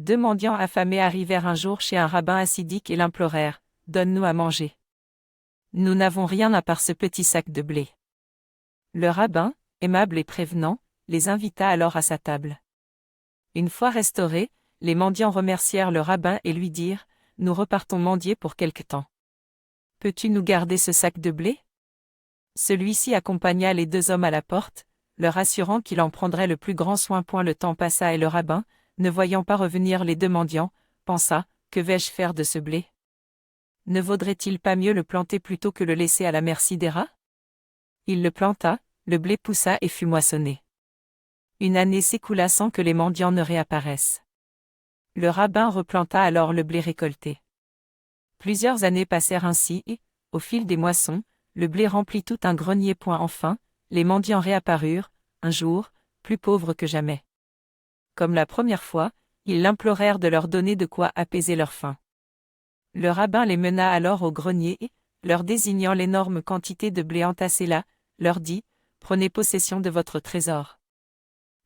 2 mendiants affamés arrivèrent un jour chez un rabbin hassidique et l'implorèrent, « Donne-nous à manger. Nous n'avons rien à part ce petit sac de blé. » Le rabbin, aimable et prévenant, les invita alors à sa table. Une fois restaurés, les mendiants remercièrent le rabbin et lui dirent, « Nous repartons mendier pour quelque temps. Peux-tu nous garder ce sac de blé ?» Celui-ci accompagna les 2 hommes à la porte, leur assurant qu'il en prendrait le plus grand soin. Le temps passa et le rabbin, ne voyant pas revenir les 2 mendiants, pensa, « Que vais-je faire de ce blé? Ne vaudrait-il pas mieux le planter plutôt que le laisser à la merci des rats ?» Il le planta, le blé poussa et fut moissonné. Une année s'écoula sans que les mendiants ne réapparaissent. Le rabbin replanta alors le blé récolté. Plusieurs années passèrent ainsi et, au fil des moissons, le blé remplit tout un grenier. Enfin, les mendiants réapparurent, un jour, plus pauvres que jamais. Comme la première fois, ils l'implorèrent de leur donner de quoi apaiser leur faim. Le rabbin les mena alors au grenier et, leur désignant l'énorme quantité de blé entassé là, leur dit, « Prenez possession de votre trésor.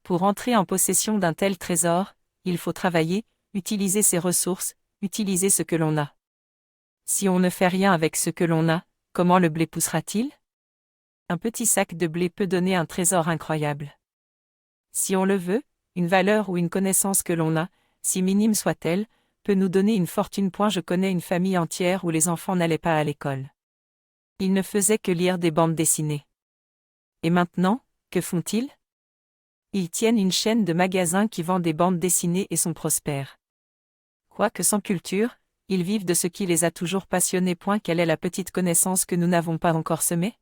Pour entrer en possession d'un tel trésor, il faut travailler, utiliser ses ressources, utiliser ce que l'on a. Si on ne fait rien avec ce que l'on a, comment le blé poussera-t-il ? Un petit sac de blé peut donner un trésor incroyable. Si on le veut, une valeur ou une connaissance que l'on a, si minime soit-elle, peut nous donner une fortune. Je connais une famille entière où les enfants n'allaient pas à l'école. Ils ne faisaient que lire des bandes dessinées. Et maintenant, que font-ils ? Ils tiennent une chaîne de magasins qui vend des bandes dessinées et sont prospères. Quoique sans culture, ils vivent de ce qui les a toujours passionnés. Quelle est la petite connaissance que nous n'avons pas encore semée ?